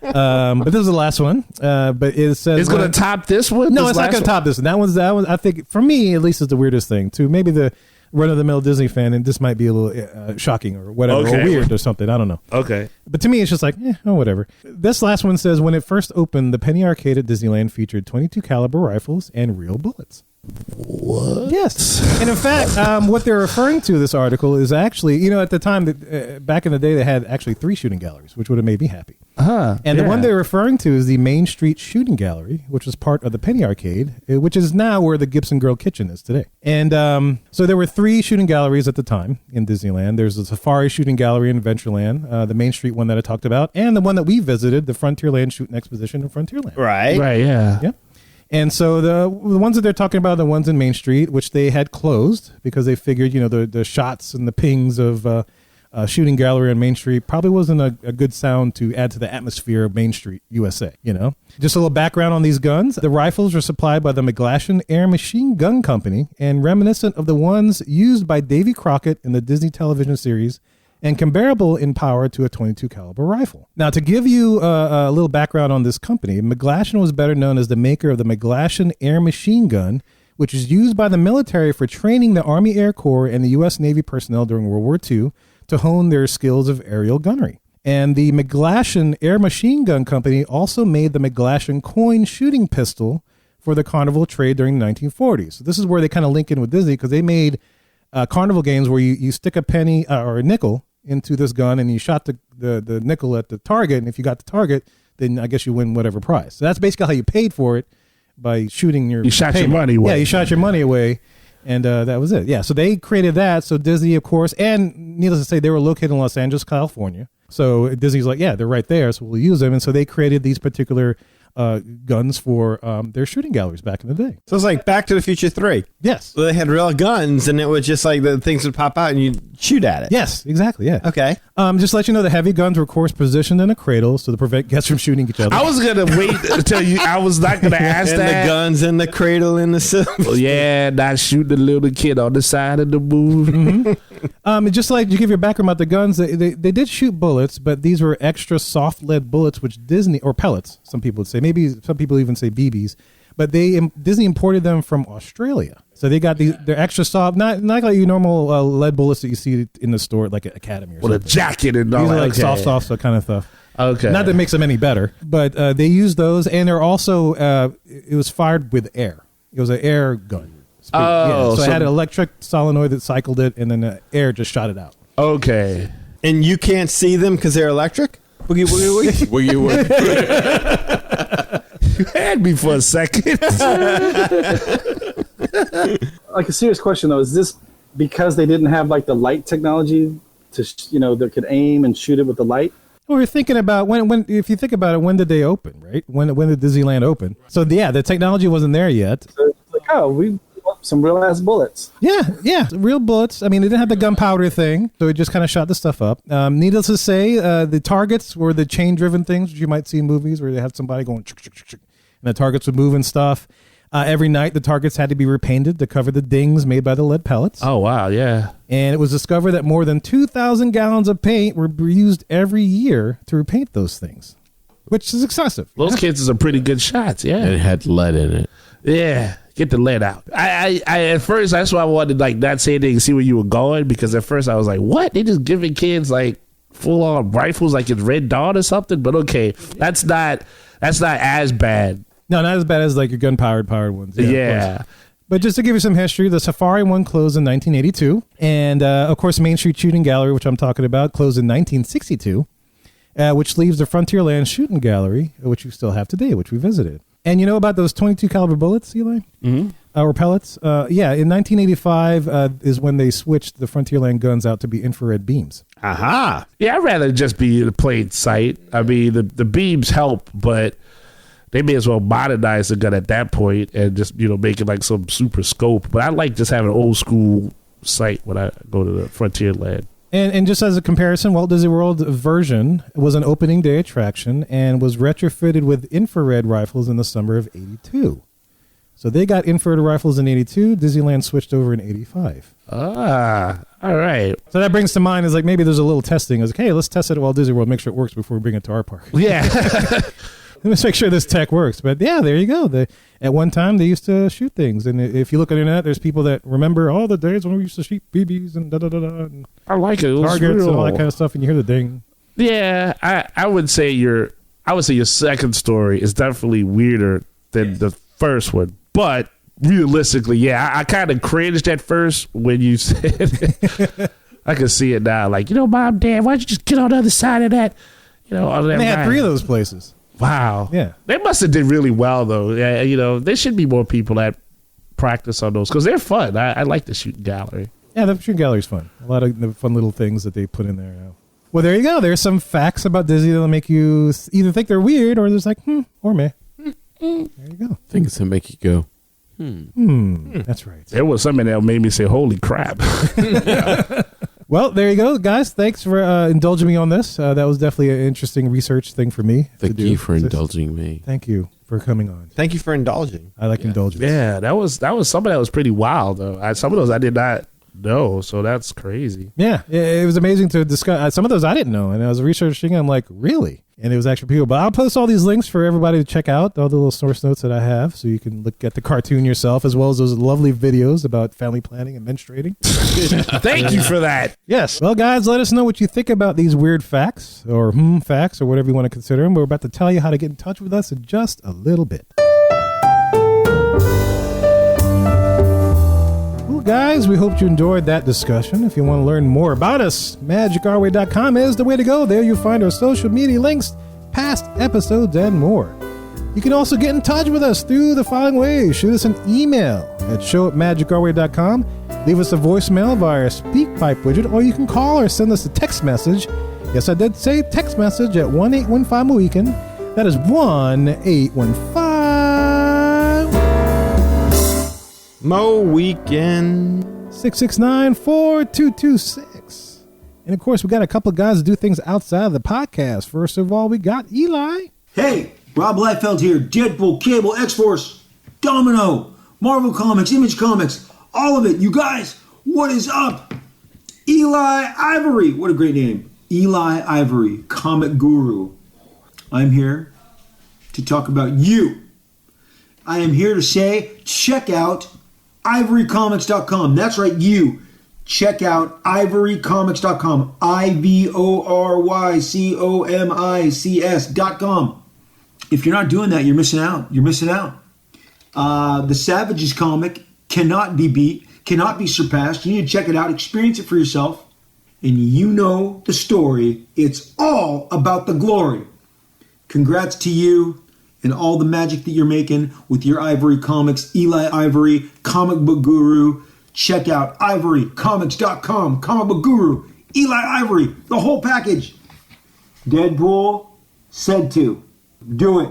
but this is the last one. But it says it's gonna top this one. No, it's not gonna top this one. That one's I think for me at least is the weirdest thing too. Maybe the run-of-the-mill Disney fan, and this might be a little shocking or whatever, or weird or something. I don't know. Okay. But to me, it's just like, whatever. This last one says, when it first opened, the Penny Arcade at Disneyland featured 22 caliber rifles and real bullets. What? Yes. And in fact, what they're referring to this article is actually, at the time, back in the day, they had actually 3 shooting galleries, which would have made me happy. And the one they're referring to is the Main Street Shooting Gallery, which was part of the Penny Arcade, which is now where the Gibson Grill Kitchen is today. And so there were 3 shooting galleries at the time in Disneyland. There's the Safari Shooting Gallery in Adventureland, the Main Street one that I talked about, and the one that we visited, the Frontierland Shooting Exposition in Frontierland. Right, yeah. Yep. And so the ones that they're talking about are the ones in Main Street, which they had closed because they figured, the shots and the pings of shooting gallery on Main Street probably wasn't a good sound to add to the atmosphere of Main Street, USA, Just a little background on these guns. The rifles were supplied by the McGlashan Air Machine Gun Company and reminiscent of the ones used by Davy Crockett in the Disney television series and comparable in power to a 22 caliber rifle. Now, to give you a little background on this company, McGlashan was better known as the maker of the McGlashan Air Machine Gun, which is used by the military for training the Army Air Corps and the U.S. Navy personnel during World War II to hone their skills of aerial gunnery. And the McGlashan Air Machine Gun Company also made the McGlashan coin shooting pistol for the carnival trade during the 1940s. So this is where they kind of link in with Disney because they made carnival games where you stick a penny or a nickel into this gun and you shot the nickel at the target, and if you got the target, then I guess you win whatever prize. So that's basically how you paid for it, by shooting your money away. Yeah, you shot your money away, and that was it. Yeah, so they created that. So Disney, of course, and needless to say, they were located in Los Angeles, California. So Disney's like, yeah, they're right there, so we'll use them. And so they created these particular guns for their shooting galleries back in the day. So it's like Back to the Future 3. Yes. So they had real guns, and it was just like the things would pop out and you'd shoot at it. Yes, exactly, yeah. Okay. Just to let you know, the heavy guns were, of course, positioned in a cradle so to prevent guests from shooting each other. I was going to wait until you, I was not going to ask and that. The guns in the cradle in the silver. Well, yeah, not shooting the little kid on the side of the booth. Mm-hmm. Just like you give your background about the guns, they did shoot bullets, but these were extra soft lead bullets, which Disney, or pellets, some people would say, maybe some people even say BBs, but Disney imported them from Australia. So they got they're extra soft, not like your normal lead bullets that you see in the store, like at Academy or something. With a jacket and all these that. are like soft kind of stuff. Okay. Not that it makes them any better, but they use those, and they're also it was fired with air. It was an air gun. So it had an electric solenoid that cycled it, and then the air just shot it out. Okay. And you can't see them because they're electric? Boogie, woogie, woogie. Woogie, woogie. You had me for a second. Like a serious question though, is this because they didn't have like the light technology to that could aim and shoot it with the light? Well, we're thinking about when if you think about it, when did they open, right? When did Disneyland open? So yeah, the technology wasn't there yet. So it's like, we want some real ass bullets. Yeah, real bullets. I mean, they didn't have the gunpowder thing, so it just kind of shot the stuff up. Needless to say, the targets were the chain-driven things which you might see in movies where they have somebody going, and the targets would move and stuff. Every night, the targets had to be repainted to cover the dings made by the lead pellets. Oh, wow, yeah. And it was discovered that more than 2,000 gallons of paint were used every year to repaint those things, which is excessive. Those kids are pretty good shots, yeah. And it had lead in it. Yeah, get the lead out. I at first, that's why I wanted to not say anything and see where you were going, because at first I was like, what? They just giving kids full-on rifles like it's Red Dawn or something? But okay, that's not as bad. No, not as bad as like your gun-powered ones. Yeah. But just to give you some history, the Safari one closed in 1982. And, of course, Main Street Shooting Gallery, which I'm talking about, closed in 1962, which leaves the Frontierland Shooting Gallery, which you still have today, which we visited. And you know about those 22 caliber bullets, Eli? Mm-hmm. Or pellets? Yeah, in 1985 is when they switched the Frontierland guns out to be infrared beams. Aha. Yeah, I'd rather just be in plain sight. I mean, the beams help, but they may as well modernize the gun at that point and just, make it like some super scope. But I like just having an old school sight when I go to the Frontierland. And just as a comparison, Walt Disney World version was an opening day attraction and was retrofitted with infrared rifles in the summer of 82. So they got infrared rifles in 82. Disneyland switched over in 85. Ah, all right. So that brings to mind is like maybe there's a little testing. It's like, hey, let's test it at Walt Disney World, make sure it works before we bring it to our park. Yeah. Let's make sure this tech works. But yeah, there you go. At one time, they used to shoot things. And if you look on the internet, there's people that remember all the days when we used to shoot BBs and da-da-da-da. And I like it. It was targets real. and all that kind of stuff. And you hear the ding. Yeah, I would say your second story is definitely weirder than the first one. But realistically, yeah, I kind of cringed at first when you said it. I can see it now. Like, Mom, Dad, why don't you just get on the other side of that? All of that. They had 3 of those places. Wow. Yeah. They must have did really well, though. Yeah, there should be more people that practice on those because they're fun. I like the shooting gallery. Yeah, the shooting gallery's fun. A lot of the fun little things that they put in there. Well, there you go. There's some facts about Disney that'll make you either think they're weird or there's like, or meh. There you go. Things that make you go, That's right. There was something that made me say, holy crap. Well, there you go, guys. Thanks for indulging me on this. That was definitely an interesting research thing for me. Thank you for indulging me. Thank you for coming on. Thank you for indulging. I like indulgence. Yeah, that was something that was pretty wild, though. Some of those I did not know, so that's crazy. Yeah, it was amazing to discuss. Some of those I didn't know, and I was researching. I'm like, really? And it was actually people. But I'll post all these links for everybody to check out, all the little source notes that I have, so you can look at the cartoon yourself, as well as those lovely videos about family planning and menstruating. Thank you for that. Yes. Well, guys, let us know what you think about these weird facts, or facts, or whatever you want to consider them. We're about to tell you how to get in touch with us in just a little bit. Guys, we hope you enjoyed that discussion. If you want to learn more about us, magicourway.com is the way to go. There you'll find our social media links, past episodes, and more. You can also get in touch with us through the following ways. Shoot us an email at show@magicourway.com. Leave us a voicemail via our SpeakPipe widget, or you can call or send us a text message. Yes, I did say text message at 1-815-MOWEEKEND. That is 1-815 Mo Weekend 669-4226. And of course, we got a couple of guys that do things outside of the podcast. First of all, we got Eli. Hey, Rob Liefeld here. Deadpool, Cable, X-Force, Domino, Marvel Comics, Image Comics, all of it. You guys, what is up? Eli Ivory. What a great name. Eli Ivory, comic guru. I'm here to talk about you. I am here to say, check out ivorycomics.com. That's right, you. Check out ivorycomics.com. ivorycomics.com. If you're not doing that, you're missing out. You're missing out. The Savages comic cannot be beat, cannot be surpassed. You need to check it out, experience it for yourself, and you know the story. It's all about the glory. Congrats to you and all the magic that you're making with your Ivory Comics, Eli Ivory, comic book guru. Check out ivorycomics.com, comic book guru, Eli Ivory, the whole package. Deadpool said to. Do it.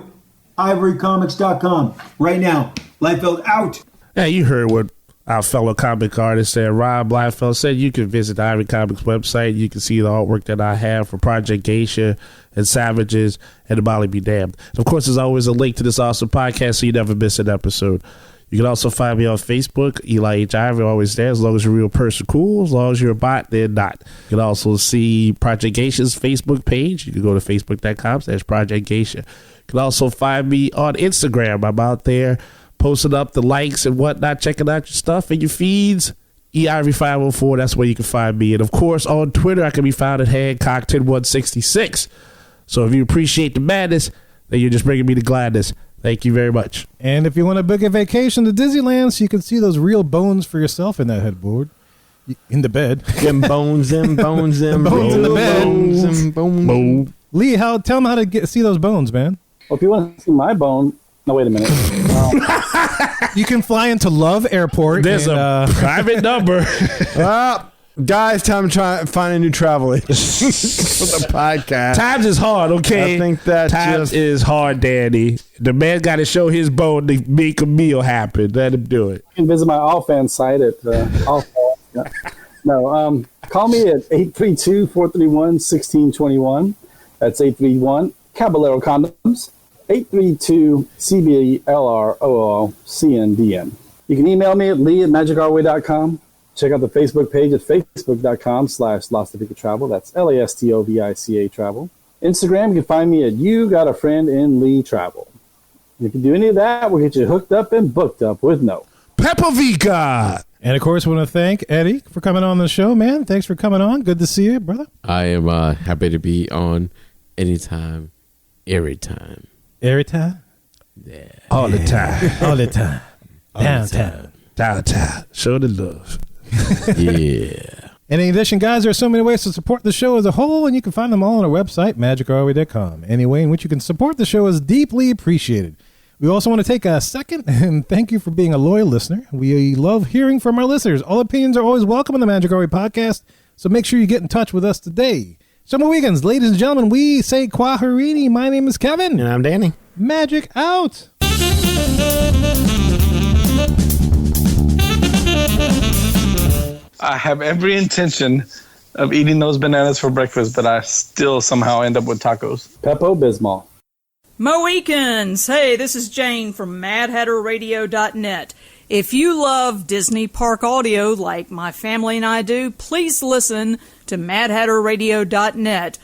ivorycomics.com right now. Liefeld out. Yeah, you heard what our fellow comic artist said. Rob Liefeld said you can visit the Ivory Comics website. You can see the artwork that I have for Project Geisha and Savages and the Molly Be Damned. And of course, there's always a link to this awesome podcast so you never miss an episode. You can also find me on Facebook, Eli H. Ivory, always there. As long as you're a real person, cool. As long as you're a bot, they're not. You can also see Project Geisha's Facebook page. You can go to facebook.com/Project Geisha. You can also find me on Instagram. I'm out there posting up the likes and whatnot, checking out your stuff and your feeds. eIvory504, that's where you can find me. And of course, on Twitter, I can be found at Hancock10166. So if you appreciate the madness, then you're just bringing me the gladness. Thank you very much. And if you want to book a vacation to Disneyland so you can see those real bones for yourself in that headboard, in the bed. Them bones, them bones, them bones in the bed. bones, bones. Lee, tell them how to see those bones, man. Well, if you want to see my bone, no, wait a minute. You can fly into Love Airport. There's a private number. Guys, time to find a new travel agent for the podcast. Times is hard, okay? I think that times is hard, Danny. The man got to show his bone to make a meal happen. Let him do it. You can visit my Allfan site at Allfan. No, call me at 832-431-1621. That's 831 Caballero Condoms. 832-CBLROOCNDN. You can email me at lee@magicourway.com. Check out the Facebook page at facebook.com/LostToPica Travel. That's LASTOVICA Travel. Instagram, you can find me at You Got a Friend in Lee Travel. If you do any of that, we'll get you hooked up and booked up with no Pepovica. And, of course, want to thank Eddie for coming on the show, man. Thanks for coming on. Good to see you, brother. I am happy to be on anytime, every time. Every time? Yeah. All the time. All the time. Downtown. Downtown. Show the love. Yeah. And in addition, guys, there are so many ways to support the show as a whole, and you can find them all on our website, magicourway.com. Any way in which you can support the show is deeply appreciated. We also want to take a second and thank you for being a loyal listener. We love hearing from our listeners. All opinions are always welcome on the Magic Our Way podcast, so make sure you get in touch with us today. Summer Weekends, ladies and gentlemen, we say Kwaherini. My name is Kevin. And I'm Danny. Magic out. I have every intention of eating those bananas for breakfast, but I still somehow end up with tacos. Pepto-Bismol. Mohicans! Hey, this is Jane from MadHatterRadio.net. If you love Disney Park audio like my family and I do, please listen to MadHatterRadio.net,